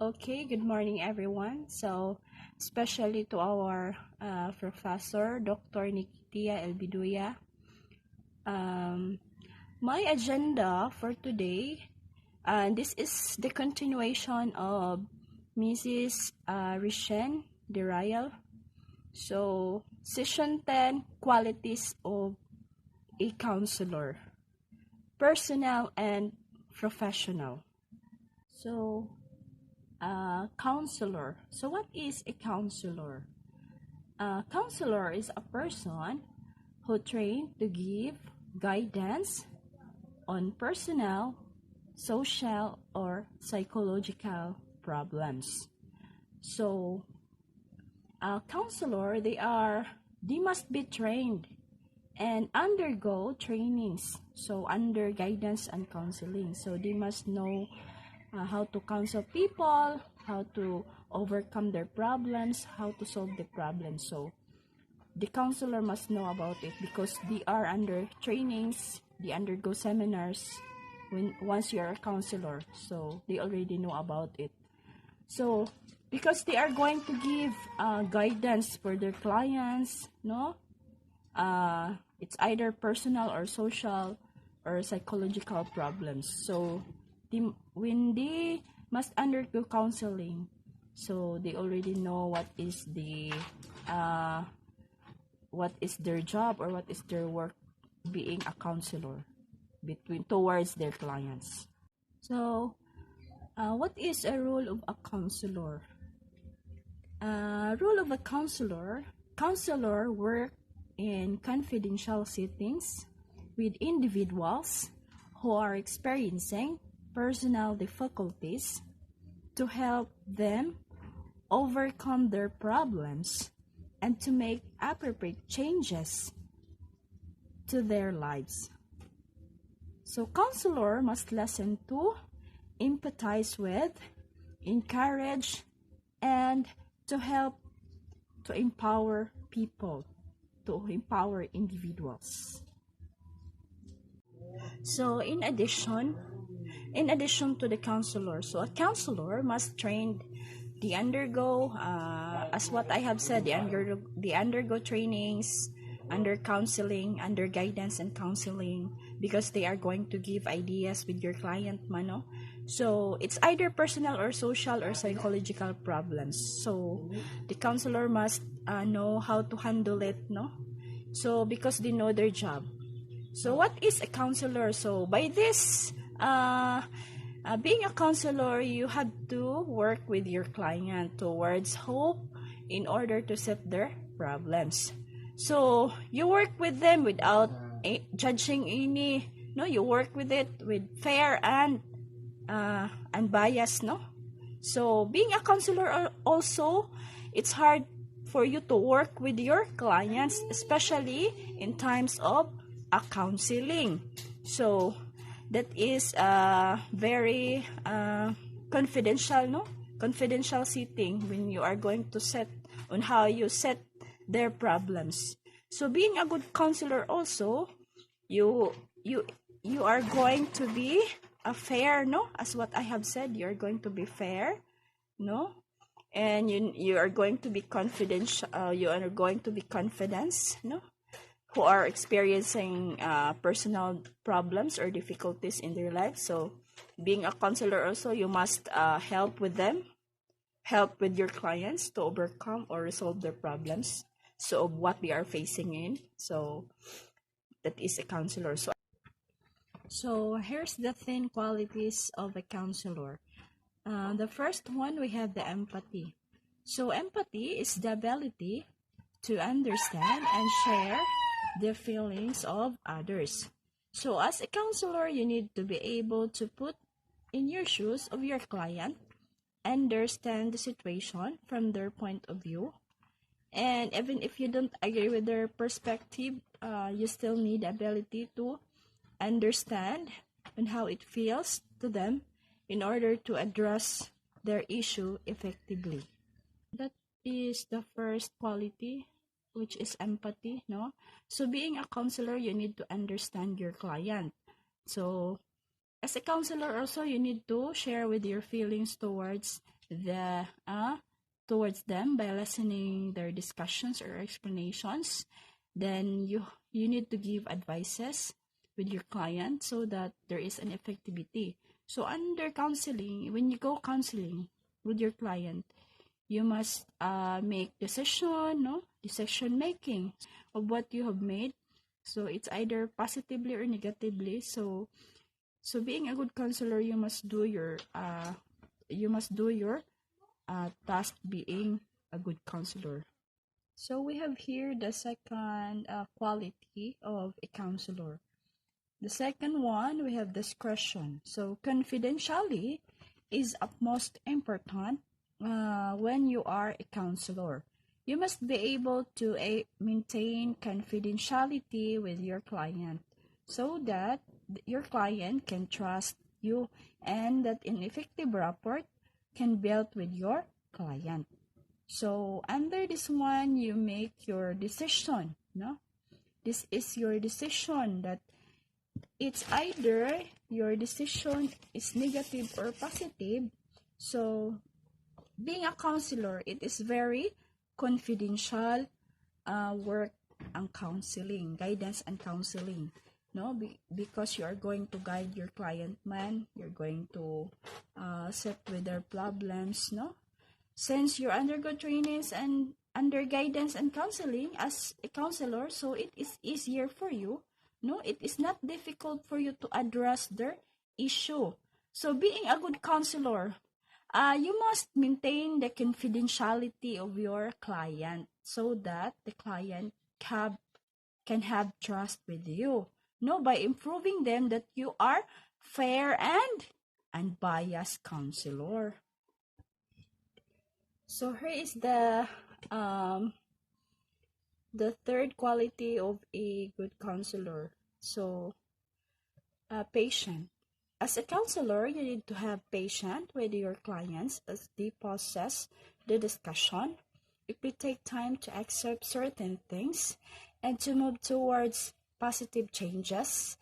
Okay, good morning everyone. So, especially to our professor, Dr. Nikitia Elbiduya. My agenda for today, this is the continuation of Mrs. Rishen Derial. So, Session 10, Qualities of a Counselor, Personal and Professional. So, counselor. So what is a counselor? A counselor is a person who trained to give guidance on personal, social, or psychological problems. So, a counselor, they must be trained and undergo trainings. So, under guidance and counseling. So, they must know how to counsel people, how to overcome their problems, how to solve the problems. So the counselor must know about it because they are under trainings, they undergo seminars once you are a counselor. So they already know about it. So because they are going to give guidance for their clients, it's either personal or social or psychological problems. So when they must undergo counseling, so they already know what is their job or what is their work being a counselor towards their clients. So what is a role of a counselor? Role of a counselor work in confidential settings with individuals who are experiencing personal difficulties to help them overcome their problems and to make appropriate changes to their lives. So counselor must listen to, empathize with, encourage, and to help to empower people, to empower individuals. So in addition to the counselor, so a counselor must train, they undergo, as what I have said, they undergo trainings, under counseling, under guidance and counseling, because they are going to give ideas with your client, mano. So it's either personal or social or psychological problems. So the counselor must know how to handle it, no? So because they know their job. So what is a counselor? So by this, being a counselor, you have to work with your client towards hope in order to solve their problems. So you work with them without judging any, no? You work with it with fair and unbiased, no? So being a counselor also, it's hard for you to work with your clients, especially in times of a counseling. So that is very confidential, no? Confidential setting when you are going to set on how you set their problems. So being a good counselor also, you are going to be a fair, no? As what I have said, you are going to be fair, no? And you are going to be confidential. You are going to be confidence, no? Who are experiencing personal problems or difficulties in their life. So being a counselor also, you must help with them, help with your clients to overcome or resolve their problems, so what they are facing in. So that is a counselor. So here's the 10 qualities of a counselor. The first one, we have the empathy. So empathy is the ability to understand and share the feelings of others. So as a counselor, you need to be able to put in your shoes of your client, understand the situation from their point of view, and even if you don't agree with their perspective, you still need the ability to understand and how it feels to them in order to address their issue effectively. That is the first quality, which is empathy, no? So being a counselor, you need to understand your client. So as a counselor also, you need to share with your feelings towards towards them by listening their discussions or explanations. Then you need to give advices with your client so that there is an effectivity. So under counseling, when you go counseling with your client, you must make decision making of what you have made. So it's either positively or negatively. So being a good counselor, you must do your task being a good counselor. So we have here the second quality of a counselor. The second one, we have discretion. So confidentiality is utmost important when you are a counselor. You must be able to maintain confidentiality with your client so that your client can trust you and that an effective rapport can build with your client. So under this one, you make your decision. This is your decision, that it's either your decision is negative or positive. So being a counselor, it is very confidential work and counseling, guidance and counseling. Because you are going to guide your client, you're going to set with their problems, since you undergo trainings and under guidance and counseling as a counselor, so it is easier for you. It is not difficult for you to address their issue. So being a good counselor, you must maintain the confidentiality of your client so that the client can have trust with you. By improving them that you are fair and unbiased counselor. So here is the third quality of a good counselor. So patient. As a counselor, you need to have patience with your clients as they process the discussion. It will take time to accept certain things and to move towards positive changes.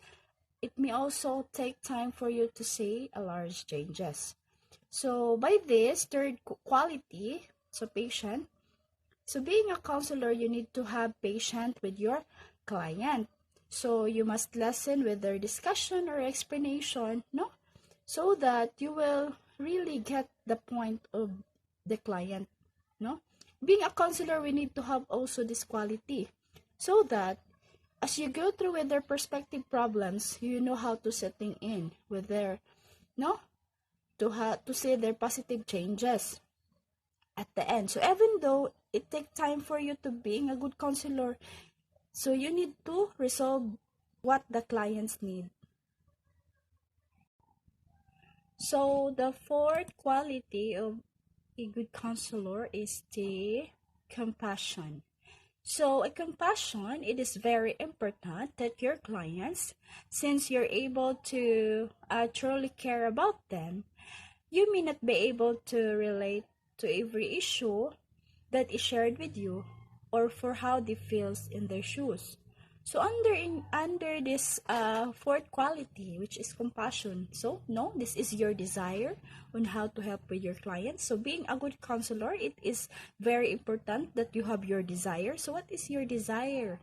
It may also take time for you to see a large changes. So by this third quality, so patient. So being a counselor, you need to have patience with your client. So you must listen with their discussion or explanation, so that you will really get the point of the client, Being a counselor, we need to have also this quality, so that as you go through with their perspective problems, you know how to setting in with their, to see their positive changes at the end. So even though it takes time for you to being a good counselor, so you need to resolve what the clients need. So the fourth quality of a good counselor is the compassion. So a compassion, it is very important that your clients, since you're able to truly care about them, you may not be able to relate to every issue that is shared with you or for how they feel in their shoes. So under this fourth quality, which is compassion, so this is your desire on how to help with your clients. So being a good counselor, it is very important that you have your desire. So what is your desire?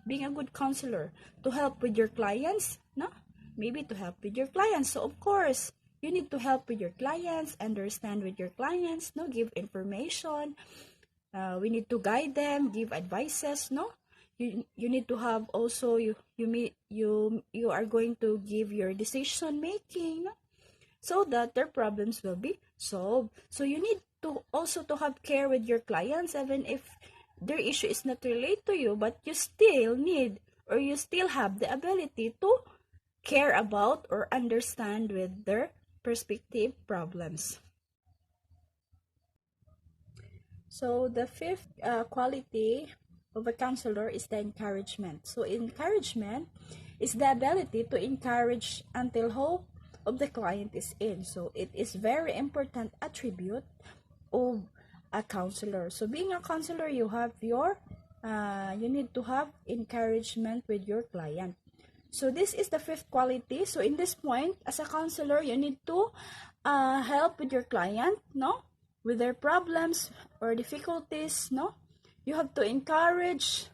Being a good counselor, to help with your clients, maybe to help with your clients. So of course, you need to help with your clients, understand with your clients, give information. We need to guide them, give advices, You need to have also you are going to give your decision making, so that their problems will be solved. So you need to also to have care with your clients, even if their issue is not related to you, but you still need or you still have the ability to care about or understand with their perspective problems. So the fifth quality of a counselor is the encouragement. So encouragement is the ability to encourage until hope of the client is in. So it is very important attribute of a counselor. So being a counselor, you have your you need to have encouragement with your client. So this is the fifth quality. So in this point, as a counselor, you need to help with your client, with their problems or difficulties, no? You have to encourage,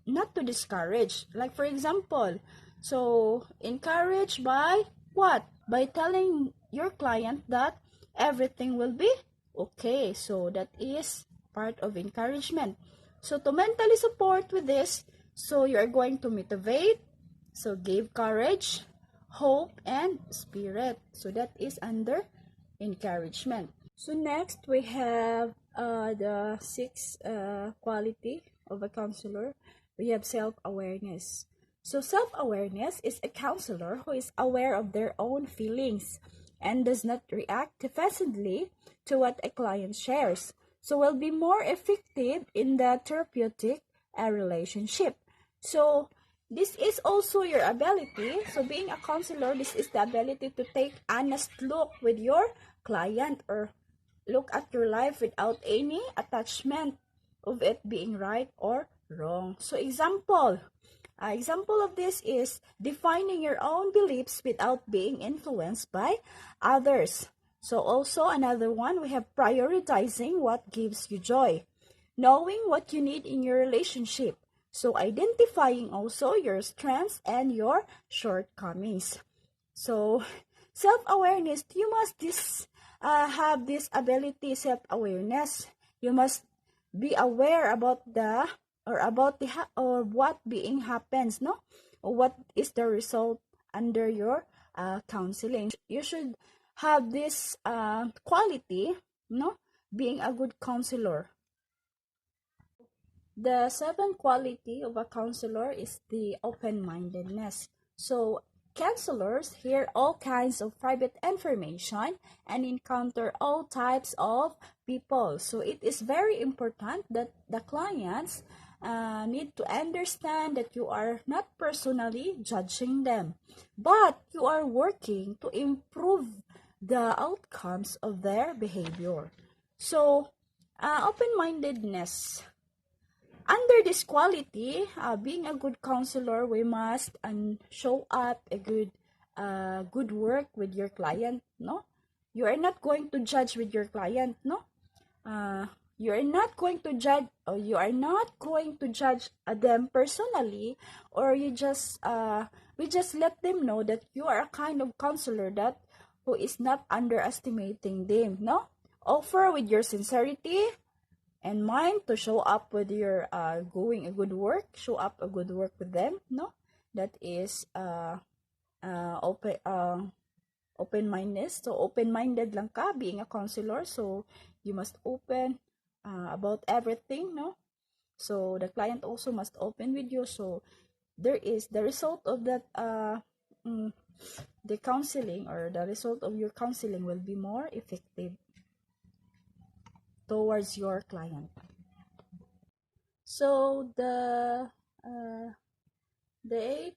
not to discourage. Like for example, so encourage by what? By telling your client that everything will be okay. So that is part of encouragement. So to mentally support with this, so you are going to motivate, so give courage, hope, and spirit. So that is under encouragement. So next we have the sixth quality of a counselor. We have self-awareness. So self-awareness is a counselor who is aware of their own feelings and does not react defensively to what a client shares. So will be more effective in the therapeutic relationship. So this is also your ability. So being a counselor, this is the ability to take honest look with your client or look at your life without any attachment of it being right or wrong. So example of this is defining your own beliefs without being influenced by others. So also another one, we have prioritizing what gives you joy, knowing what you need in your relationship. So identifying also your strengths and your shortcomings. So self-awareness, you must have this ability, self-awareness. You must be aware about or what being happens, no, or what is the result under your counseling. You should have this quality, no, being a good counselor. The seventh quality of a counselor is the open-mindedness. So counselors hear all kinds of private information and encounter all types of people. So it is very important that the clients need to understand that you are not personally judging them, but you are working to improve the outcomes of their behavior. So open-mindedness. Under this quality, being a good counselor, we must show up a good work with your client, no? You are not going to judge with your client, no? You are not going to judge, or you are not going to judge them personally, or we just let them know that you are a kind of counselor that who is not underestimating them, no? Offer with your sincerity and mind to show up with your going a good work, show up a good work with them, no? That is open-mindedness. So open-minded lang ka being a counselor, so you must open about everything, no? So the client also must open with you, so there is the result of that the counseling, or the result of your counseling will be more effective towards your client. So the eighth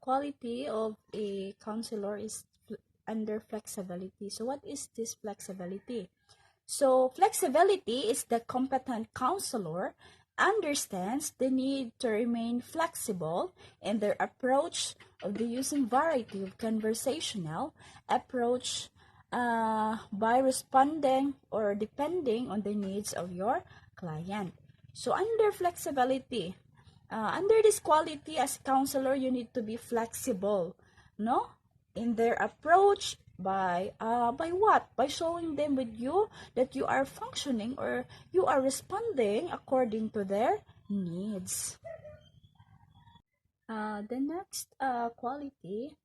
quality of a counselor is under flexibility. So what is this flexibility? So flexibility is the competent counselor understands the need to remain flexible in their approach of the using variety of conversational approach by responding or depending on the needs of your client. So under flexibility, under this quality as counselor, you need to be flexible, no, in their approach by what? By showing them with you that you are functioning or you are responding according to their needs. The next quality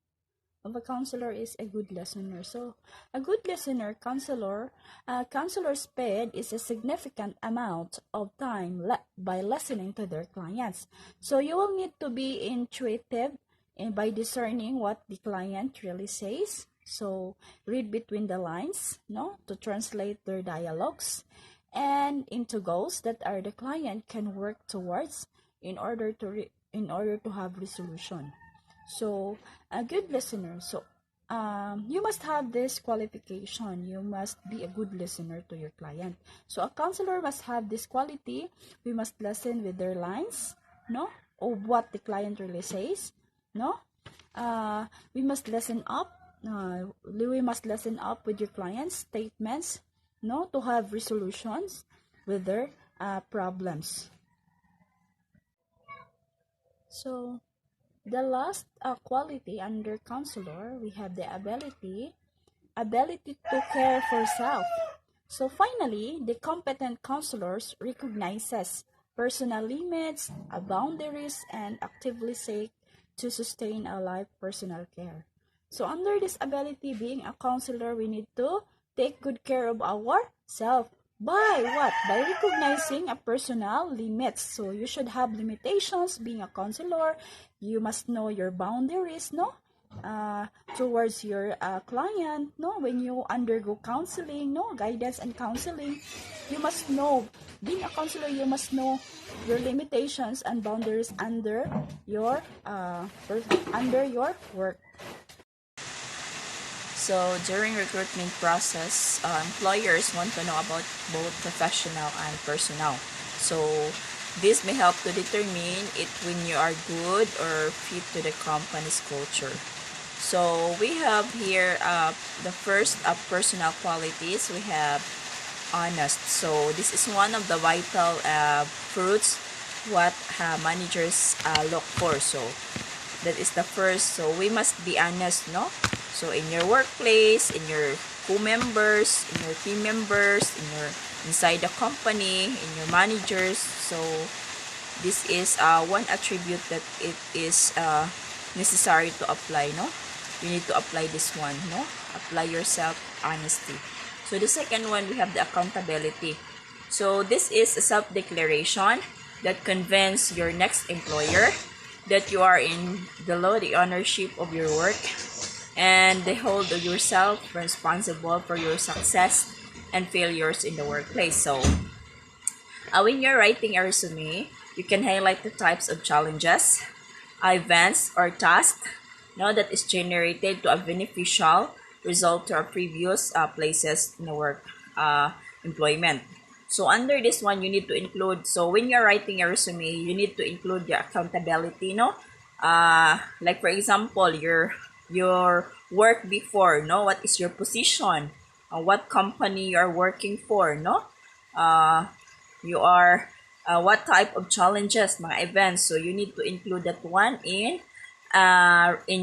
of a counselor is a good listener. So a good listener, counselor spend is a significant amount of time by listening to their clients. So you will need to be intuitive by discerning what the client really says. So read between the lines, no, to translate their dialogues and into goals that are the client can work towards in order to have resolution. So a good listener. So you must have this qualification. You must be a good listener to your client. So a counselor must have this quality. We must listen with their lines, no, of what the client really says, no. We must listen up. We must listen up with your client's statements no, to have resolutions with their problems. So the last quality under counselor, we have the ability to care for self. So finally, the competent counselors recognizes personal limits, boundaries, and actively seek to sustain a life personal care. So under this ability, being a counselor, we need to take good care of ourselves. By what? By recognizing a personal limits. So you should have limitations being a counselor. You must know your boundaries, no? Towards your client, no, when you undergo counseling, no, guidance and counseling, you must know, being a counselor, you must know your limitations and boundaries under your work. So during recruitment process, employers want to know about both professional and personal. So this may help to determine when you are good or fit to the company's culture. So we have here the first personal qualities. We have honest. So this is one of the vital fruits what managers look for. So that is the first. So we must be honest, no? So in your workplace, in your co-members, in your team members, inside the company, in your managers. So this is one attribute that it is necessary to apply, no? You need to apply this one, no? Apply yourself honesty. So the second one, we have the accountability. So this is a self-declaration that convinces your next employer that you are below the ownership of your work and they hold yourself responsible for your success and failures in the workplace. So when you're writing a resume, you can highlight the types of challenges, events, or tasks that is generated to a beneficial result to our previous places in the work employment. So under this one, you need to include, so when you're writing a resume, you need to include your accountability, no? Like for example, your work before, no? What is your position? What company you are working for, no? You are, what type of challenges, mga events. So you need to include that one in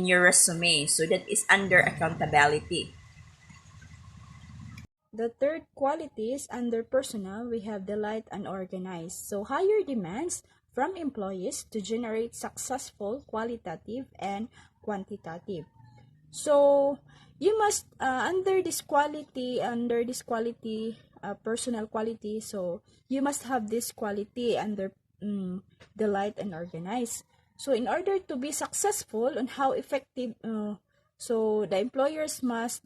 your resume. So that is under accountability. The third qualities under personal, we have delight and organized. So higher demands from employees to generate successful qualitative and quantitative. So you must under this quality, personal quality, so you must have this quality under delight and organized. So in order to be successful on how effective, so the employers must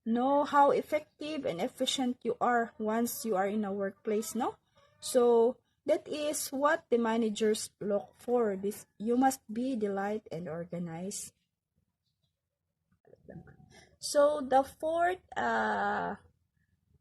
know how effective and efficient you are once you are in a workplace, no? So that is what the managers look for. This, you must be delight and organized. So the fourth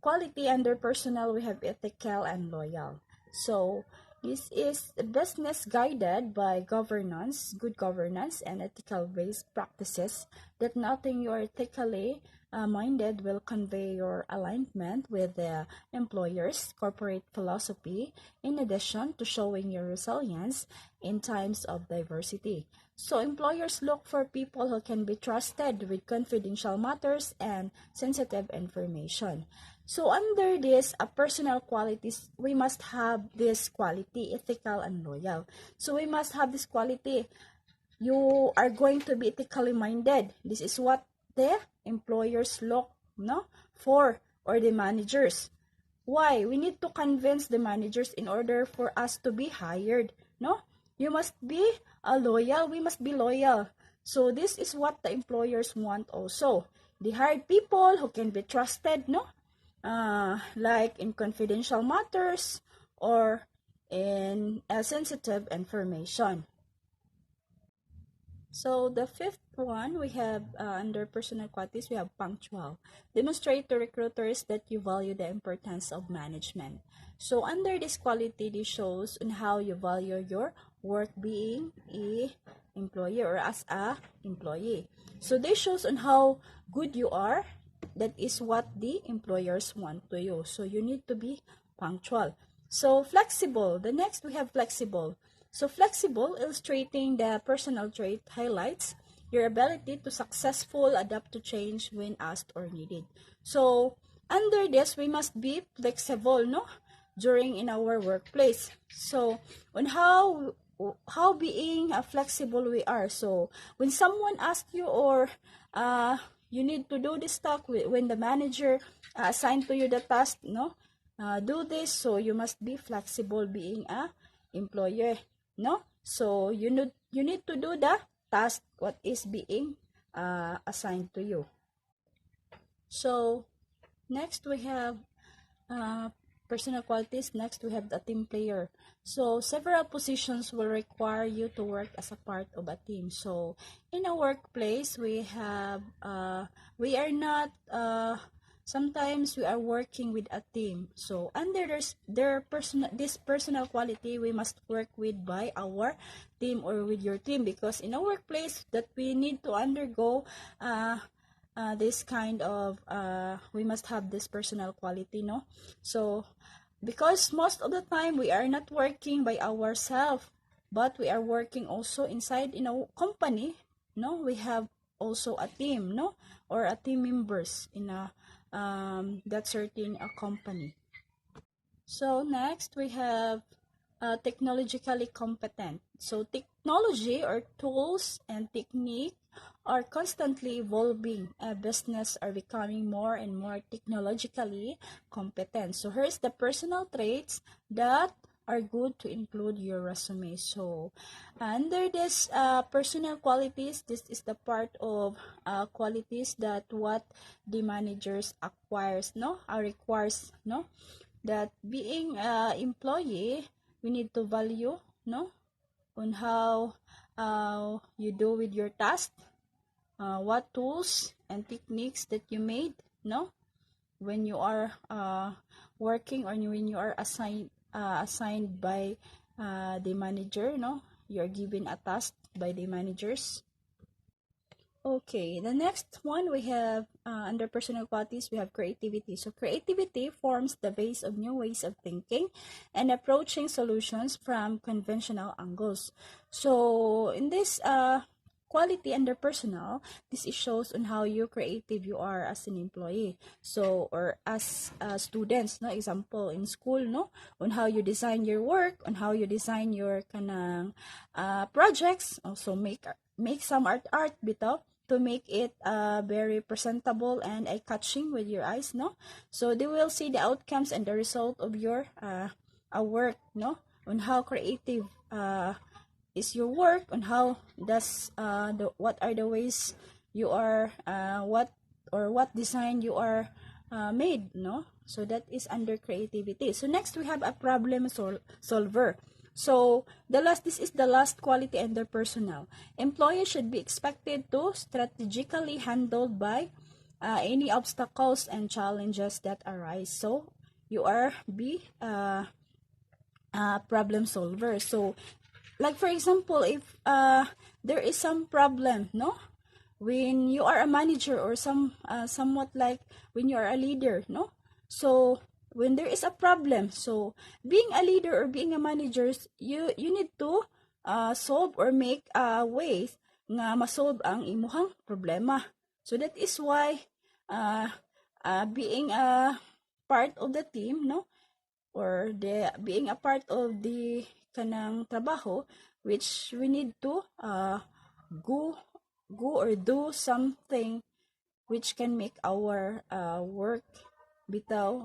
quality under personal, we have ethical and loyal. So this is business guided by governance, good governance, and ethical based practices that nothing you are ethically minded will convey your alignment with the employer's corporate philosophy, in addition to showing your resilience in times of diversity. So employers look for people who can be trusted with confidential matters and sensitive information. So under this personal qualities, we must have this quality, ethical and loyal. So we must have this quality. You are going to be ethically minded. This is what the employers look for, or the managers. Why? We need to convince the managers in order for us to be hired. No? You must be loyal. We must be loyal. So this is what the employers want also. They hired people who can be trusted, no? Like in confidential matters or in sensitive information. So the fifth one, we have under personal qualities, we have punctual. Demonstrate to recruiters that you value the importance of management. So under this quality, this shows on how you value your work being a employee or as a employee. So this shows on how good you are that is what the employers want to you. So you need to be punctual. So flexible. The next we have flexible. So flexible, illustrating the personal trait, highlights your ability to successful adapt to change when asked or needed. So under this, we must be flexible, no, during in our workplace. So on how being flexible we are. So when someone asks you or you need to do this task, when the manager assigned to you the task, no, do this. So you must be flexible being a employer, no. So you need to do the task what is being assigned to you. So next we have personal qualities. Next we have the team player. So several positions will require you to work as a part of a team. So in a workplace we have we are not sometimes we are working with a team. So under this personal quality we must work with by our team or with your team, because in a workplace that we need to undergo this kind of we must have this personal quality, no. So because most of the time we are not working by ourselves, but we are working also inside in a company, no. We have also a team, no, or a team members in a that certain company. So next we have technologically competent. So technology or tools and technique are constantly evolving. Business are becoming more and more technologically competent. So here's the personal traits that are good to include your resume. So under this personal qualities, this is the part of qualities that what the managers acquires, no, requires, no, that being employee we need to value, no, on how you do with your task, what tools and techniques that you made, no, when you are working or when you are assigned by the manager, no, you're given a task by the managers. Okay, the next one we have under personal qualities, we have creativity. So creativity forms the base of new ways of thinking and approaching solutions from conventional angles. So in this quality under personal, this is shows on how you creative you are as an employee. So or as students, no, example in school, no, on how you design your work, on how you design your kanang projects. Also make some art bitaw to make it very presentable and eye-catching with your eyes, no. So they will see the outcomes and the result of your work, no, on how creative is your work, on how does what are the ways you are what design you are made, no. So that is under creativity. So next we have a problem solver. So this is the last quality under personal. Employees should be expected to strategically handle by any obstacles and challenges that arise. So you are be problem solver. So like for example, if there is some problem, no, when you are a manager or somewhat like when you are a leader, no. So when there is a problem, so being a leader or being a manager, you need to solve or make ways nga masolve ang imuhang problema. So that is why being a part of the team, no, or being a part of the kanang trabaho, which we need to go or do something which can make our work bitaw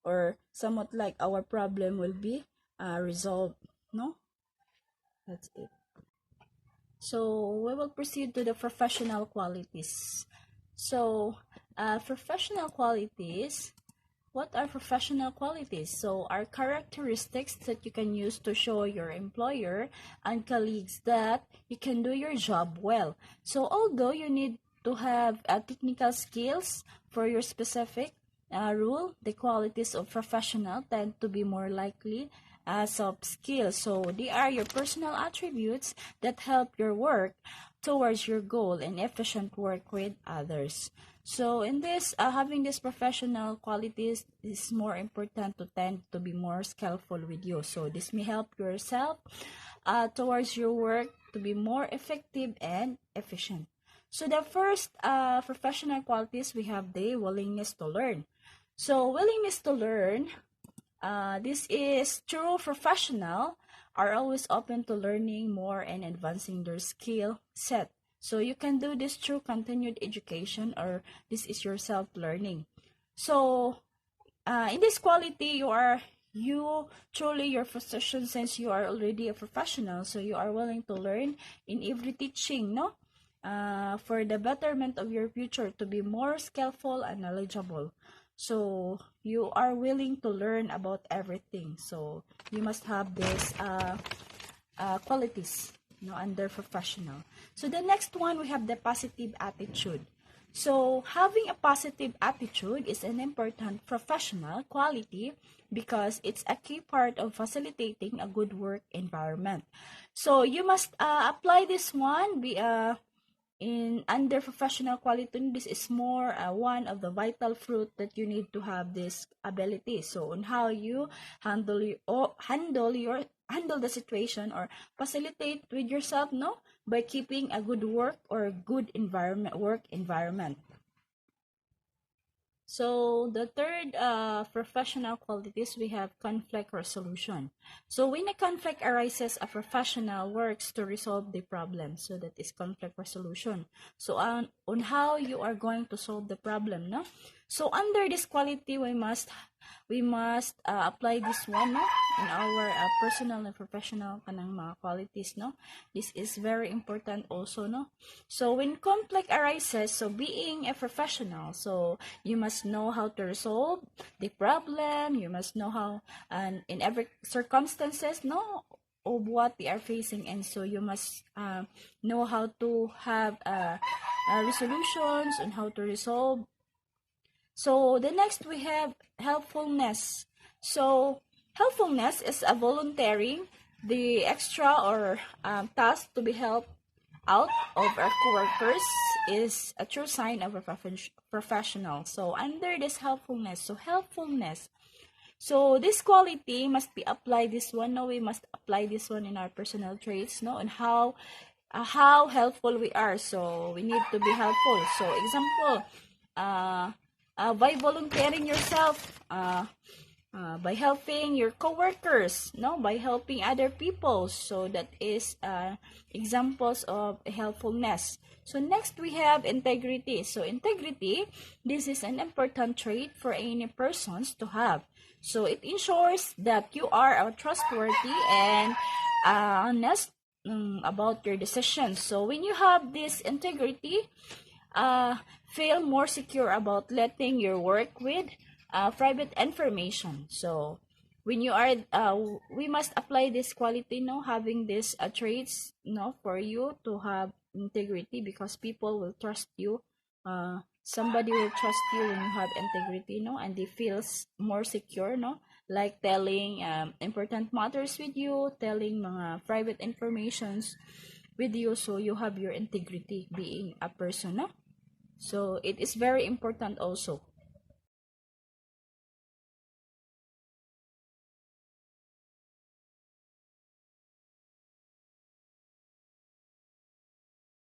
or somewhat like our problem will be resolved, no. That's it. So we will proceed to the professional qualities. So professional qualities, what are professional qualities? So are characteristics that you can use to show your employer and colleagues that you can do your job well. So although you need to have technical skills for your specific rule, the qualities of professional tend to be more likely soft skills. So they are your personal attributes that help your work towards your goal and efficient work with others. So in this, having these professional qualities is more important to tend to be more skillful with you. So this may help yourself towards your work to be more effective and efficient. So the first professional qualities, we have the willingness to learn. So willingness to learn, this is true professional are always open to learning more and advancing their skill set. So you can do this through continued education, or this is your self-learning. So in this quality, you truly your position, since you are already a professional, so you are willing to learn in every teaching, no? For the betterment of your future, to be more skillful and knowledgeable. So you are willing to learn about everything. So you must have these qualities, under professional. So the next one, we have the positive attitude. So having a positive attitude is an important professional quality because it's a key part of facilitating a good work environment. So you must apply this one. In under professional quality, this is more one of the vital fruit that you need to have this ability. So on how you handle the situation or facilitate with yourself, no, by keeping a good work or good work environment. So the third professional qualities, we have conflict resolution. So when a conflict arises, a professional works to resolve the problem. So that is conflict resolution. So on how you are going to solve the problem, no? So under this quality, we must apply this one, no, in our personal and professional kanang mga qualities, no. This is very important also, no. So when conflict arises, so being a professional, so you must know how to resolve the problem. You must know how, and in every circumstances, no, of what they are facing, and so you must know how to have resolutions and how to resolve. So the next, we have helpfulness. So helpfulness is a volunteering the extra or task to be helped out of our coworkers is a true sign of a professional. So under this helpfulness, so this quality must be applied. This one, no, we must apply this one in our personal traits, no, and how helpful we are. So we need to be helpful. So example, by volunteering yourself, by helping your coworkers, no, by helping other people. So that is examples of helpfulness. So next, we have integrity. So integrity, this is an important trait for any persons to have. So it ensures that you are trustworthy and honest about your decisions. So when you have this integrity, feel more secure about letting your work with private information. So when you are we must apply this quality, no, having these traits, no, for you to have integrity, because people will trust you. Somebody will trust you when you have integrity, no, and they feel more secure, no, like telling important matters with you, telling mga private informations with you. So you have your integrity being a person, no. So it is very important also.